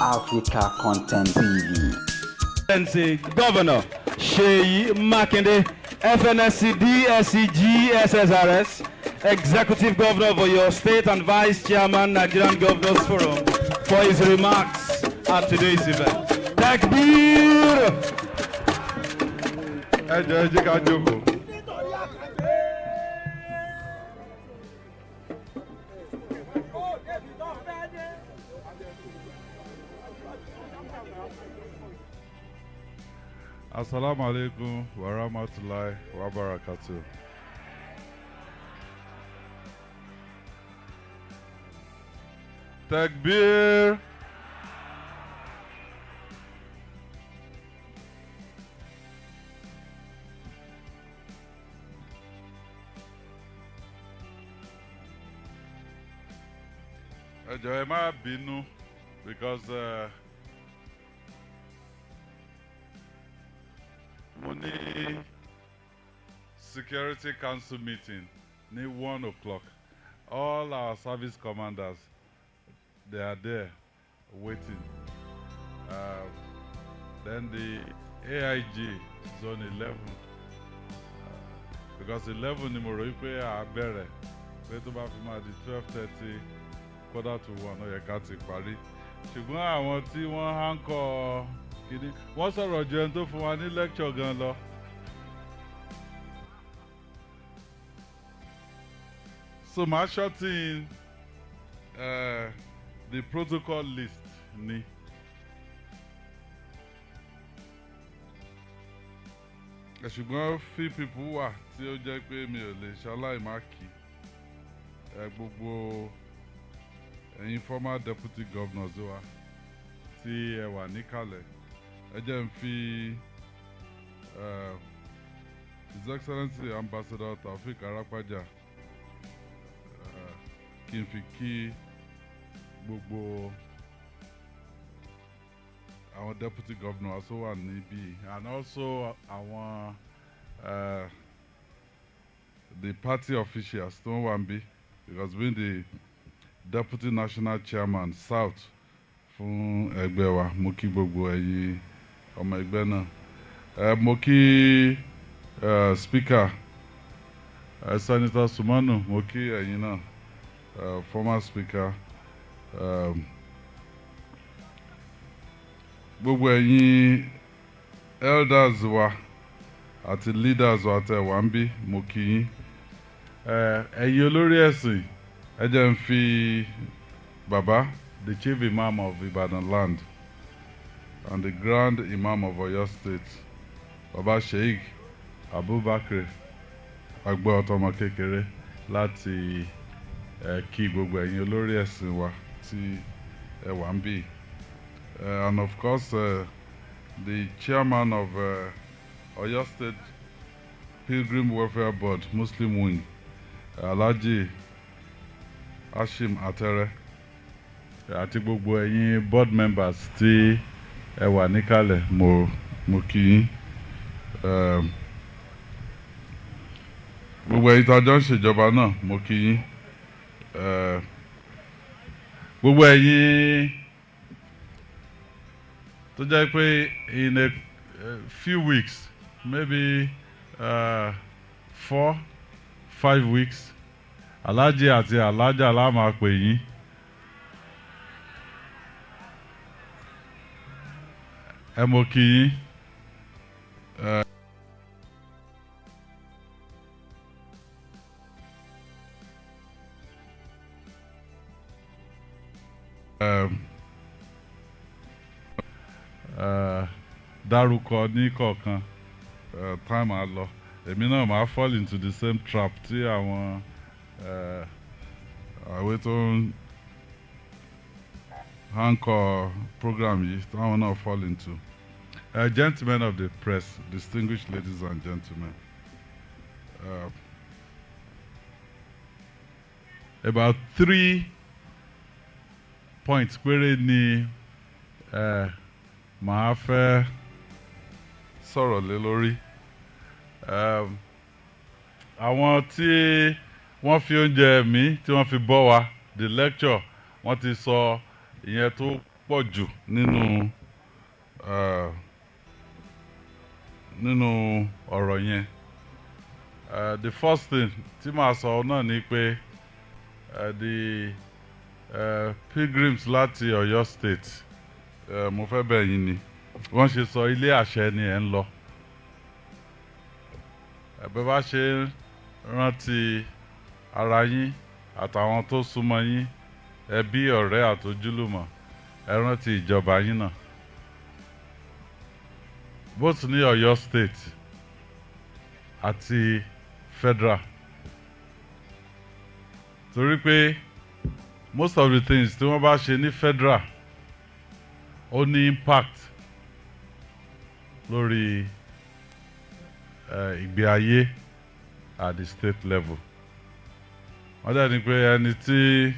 Africa Content TV. Governor Seyi Makinde, FNSC, DSCG, SSRS, Executive Governor for your state and Vice Chairman Nigerian Governors Forum for his remarks at today's event. Takbir! Assalamu alaikum wa rahmatullahi wa barakatuh. Takbir. Ẹ má bínú because mo ní Security Council meeting ní 1 o'clock. All our service commanders, they are there waiting. Then the AIG zone 11, because 11 ni mo rò pé a bẹ̀rẹ̀ pé tó bá fi máa di 12:30 quarter to 1 ó yẹ ká ti parí. Ṣùgbọ́n àwọn tí wọ́n hánkọ́ kìíní wọ́n sọ̀rọ̀ jù ẹni tó fún wa ní lecture gan lọ. So màá shorten the protocol list ni. Ṣùgbọ́n few people wà tí ó jẹ́ pé mi ò lè ṣaláì má kí gbogbo ẹ̀yin former deputy governors wa tí ẹ wà níkàlẹ̀. Ẹ jẹ́ n fi His Excellency Ambassador Taofeek Arapaja kí n fi kí gbogbo àwọn deputy governors tó wà níbí, and also àwọn the party officials tó wà níbí, because being the deputy national chairman South fún ẹgbẹ́ wa, mo kí gbogbo ẹ̀yin ọmọ ẹgbẹ́ náà. Mo kí speaker Senator Sumanu, mo kí ẹ̀yin náà, former speaker. Gbogbo ẹ̀yin elders wa àti leaders wa tẹ́ wà níbí, mo kí yín. Ẹ̀yin olórí ẹ̀sìn, ẹ jẹ́ n fi Baba, the Chief Imam of Ibadan land and the Grand Imam of Oyo State, Baba Sheikh Abubakar Agbo Ọ̀tọ́mọ kékeré, láti kí gbogbo ẹ̀yin olórí ẹ̀sìn wa tí ẹ wà níbí. And of course, the chairman of Oyo State Pilgrim Welfare Board, Muslim Wing, Alhaji Hashim Atere, àti gbogbo ẹ̀yin board members tí ẹ wà níkàlẹ̀, mo kí yín. Gbogbo ẹ̀yin tó jọ ń ṣèjọba náà, mo kí yín. Gbogbo ẹ̀yin tó jẹ́ pé in a few weeks, maybe 4-5 weeks, Alhaji àti Alhaja la máa pè yín. Ẹ mo kí yín. Dárúkọ ní kọ̀ọ̀kan, time á lọ. Èmi náà máa fall into the same trap tí àwọn àwé tó ń handle program yìí táwọn náà fall into. Gentlemen of the press, distinguished ladies and gentlemen, about 3 points péré ni màá fẹ́ sọ̀rọ̀ lé lórí. Àwọn tí wọ́n fi oúnjẹ mi tí wọ́n fi bọ́ wa, the lecture, wọ́n ti sọ ìyẹn tó pọ̀ jù nínú ọ̀rọ̀ yẹn. The first thing tí màá sọ náà ni pé the pilgrims láti Ọ̀yọ́ state mo fẹ́ bẹ̀ yín ni wọ́n ṣe sọ ilé àṣẹ ni ẹ̀ ń lọ. Bẹ́ bá ṣe rántí ara yín àtàwọn tó súnmọ́ yín, ẹbí, ọ̀rẹ́ àtojúlùmọ̀, ẹ rántí ìjọba yín náà. Both ní Ọ̀yọ́ state àti federal. Torí pé most of the things tí wọ́n bá ṣe ní federal ó ní impact lórí ìgbé ayé at the state level. Wọ́n dẹ̀ ní pé ẹni tí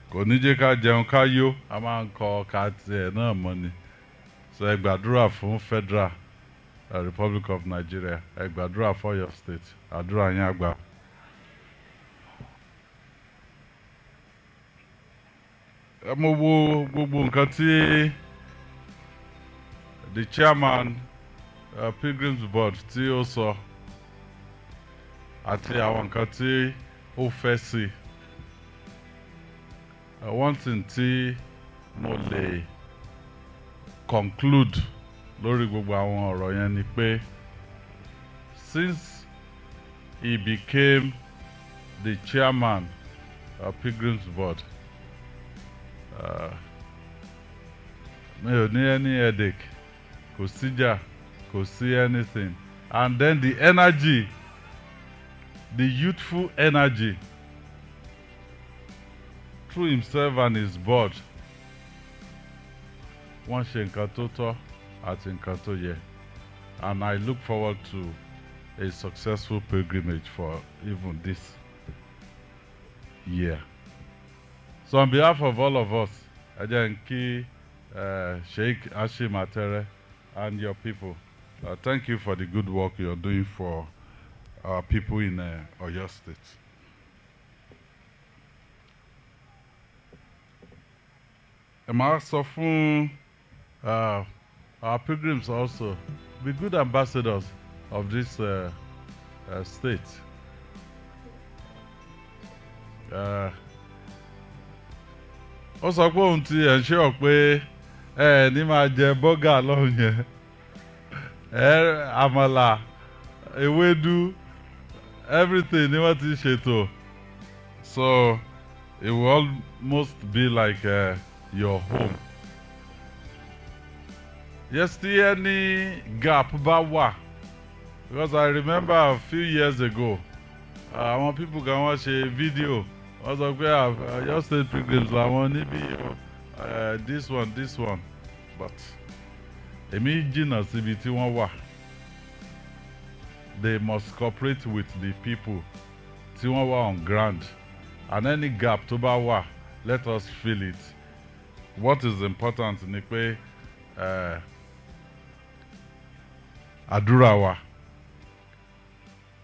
kò ní jẹ́ ká jẹun ká yó, a máa ń kọ ká tiẹ̀ náà mọ́ ni. So ẹ gbàdúrà fún federal Republic of Nigeria, ẹ gbàdúrà for your state, àdúrà yín àgbà. Mo wo gbogbo nǹkan tí the chairman pilgrims board tí ó sọ àti àwọn nǹkan tí ó fẹ́ sí. One thing tí mo lè conclude lórí gbogbo àwọn ọ̀rọ̀ yẹn ni pé since he became the chairman of pilgrims board, mi ò ní any headache, kò síjà, kò sí anything. And then the energy, the youthful energy through himself and his board, wọ́n ṣe nǹkan tó tọ́ àti nǹkan tó yẹ. And I look forward to a successful pilgrimage for even this year. So on behalf of all of us, I thank Sheikh Hashim Atere and your people. Thank you for the good work you're doing for our people in Oyo State. I'm also from our pilgrims also be good ambassadors of this state. Ó sọ pé òun ti ensure pé ní máa jẹ bọ́gà lọ́hùn yẹn, àmàlà, ewédú, everything ni wọ́n ti ṣètò. So it will almost be like your home. Yes, tí any gap bá wà, because I remember a few years ago, àwọn people kan wọ́n ṣe video. Wọ́n sọ pé your state pilgrims làwọn níbí, this one, but èmi jìnnà síbi tí wọ́n wà. They must cooperate with the people tí wọ́n wà on ground, and any gap tó bá wà, let us fill it. What is important ni pé àdúrà wa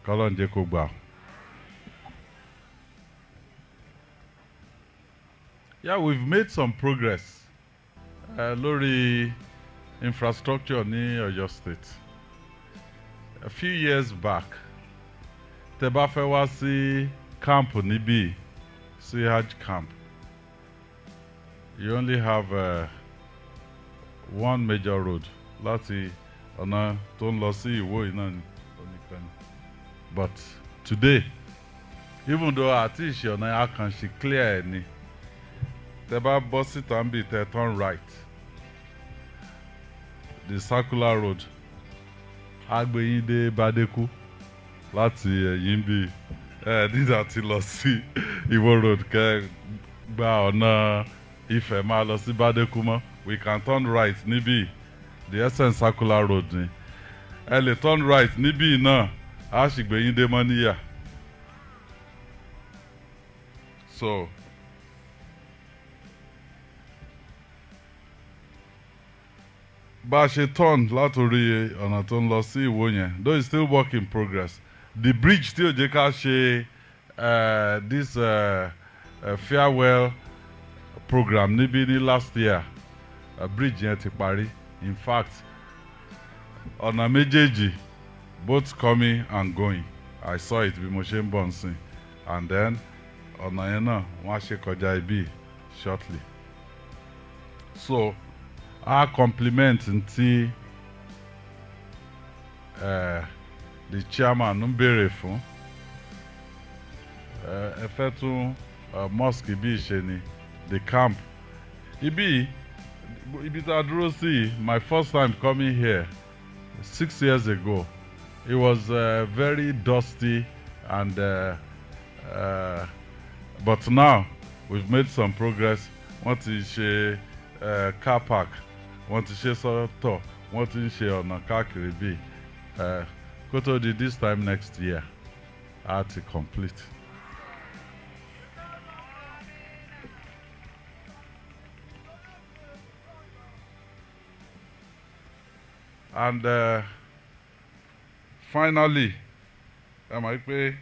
k'Ọlọ́run jẹ́ kó gbà. Yeah, we've made some progress lórí infrastructure ní Ọ̀yọ́ State. A few years back, tẹ́ bá fẹ́ wá sí camp níbí, sí Hajj camp, you only have one major road láti ọ̀nà tó ń lọ sí Ìwó iná ní oníkanì. But today, even though àti ìṣe ọ̀nà àkànṣe clear ẹ̀ ni, tẹ́ bá bọ́ síta ń bì tẹ́ turn right, the circular road á gbé yín dé Bádékú láti ẹ̀yìn bí nígbà tí lọ sí Ìwó road kẹ́ gba ọ̀nà Ifẹ̀ máa lọ sí Bádékú mọ́. We can turn right níbí, the essence circular road ni. Ẹ lè turn right níbí náà, á sì gbé yín dé Mọ́níyà. So bá a ṣe turn látòrí ọ̀nà tó ń lọ sí Ìwó yẹn, though it's still work in progress. The bridge tí ó jẹ́ ká ṣe this farewell program níbí ní last year, bridge yẹn ti parí. In fact, ọ̀nà méjèèjì, both coming and going, I saw it bí mo ṣe ń bọ̀ nsìn, and then ọ̀nà yẹn náà wọ́n á ṣe kọjá ibi shortly. So I compliment ntí the chairman ń béèrè fún. Ẹ fẹ́ tún mosque ibi ṣe ni, the camp. Ibi tá a dúró sí, my first time coming here 6 years ago, it was very dusty and but now we've made some progress. Wọ́n ti ṣe car park, wọ́n ti ṣe sọ́tọ̀, wọ́n ti ṣe ọ̀nà káàkiri bí kó tó di this time next year á ti complete. And finally, ẹ mọ̀ pé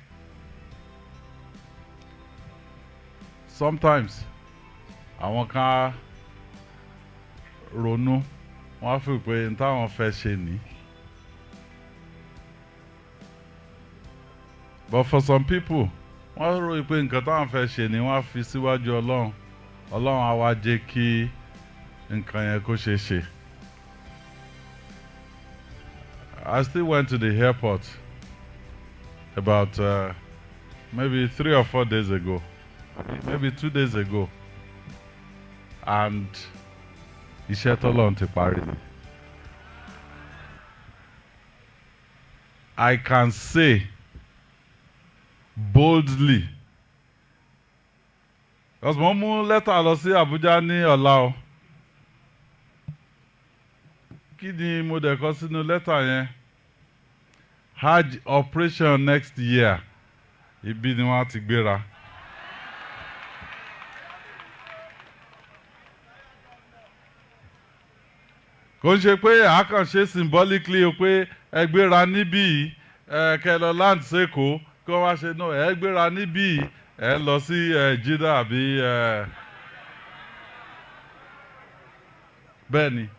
sometimes àwọn kan ronú wọ́n á fi pé n táwọn fẹ́ ṣe ní. But for some people, wọ́n rò pé nǹkan táwọn fẹ́ ṣe ní wọ́n á fi síwájú Ọlọ́run. Ọlọ́run á wá jẹ́ kí nǹkan yẹn kó ṣeé ṣe. I still went to the airport about maybe 3 or 4 days ago, maybe 2 days ago, and iṣẹ́ t'Ọlọ́run ti parí. I can say boldly, because mo mú lẹ́tà lọ sí Abuja ní ọ̀la o. Kí ni mo dẹ̀ kọ sínú lẹ́tà yẹn? Hajj operation next year. Ibi ni wọ́n ti gbéra. Kò ń ṣe pé àkànṣe symbolically o pé ẹ gbéra níbí kẹ́ lọ land sẹ́kọ̀ọ́ kí wọ́n wá ṣe náà ẹ gbéra níbí ẹ lọ sí Jida àbí bẹ́ẹ̀ ni.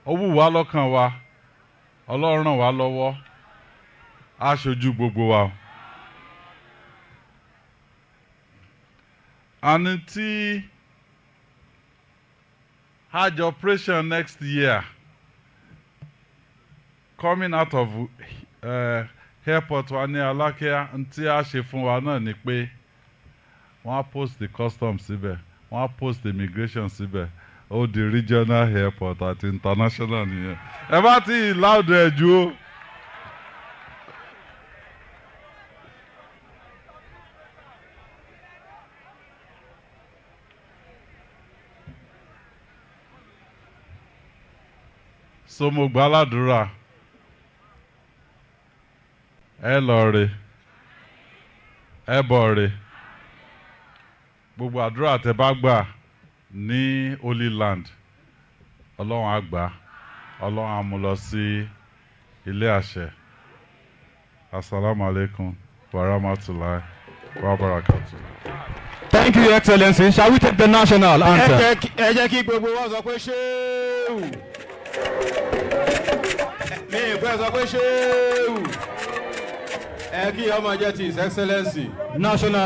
Ó wù wá lọ́kàn wa, Ọlọ́run ràn wá lọ́wọ́, á ṣojú gbogbo wa. Àní tí Hajj operation next year coming out of airport wa ní Alákíá, ntí a ṣe fún wa náà ni pé wọ́n á post the customs síbẹ̀, wọ́n á post the immigration síbẹ̀. Oh, the regional airport àti international nìyẹn. Ẹ bá ti loud ẹ̀ jù o. So mo gbà ládùúrà. Ẹ lọ rè. Ẹ bọ̀ rè. Gbogbo àdúrà tẹ́ bá gbà ní Holy Land, Ọlọ́run á gbà, Ọlọ́run á mú lọ sí ilé àṣẹ. Assalamu alaikum wa rahmatullahi wa barakatuh. Thank you, Your Excellency. Shall we take the national anthem? Ẹ jẹ́ kí gbogbo wa sọ pé ṣéwù. Mi ìpẹ́ sọ pé ṣéwù. Ẹ kí ọmọ jẹ́ ti His Excellency. National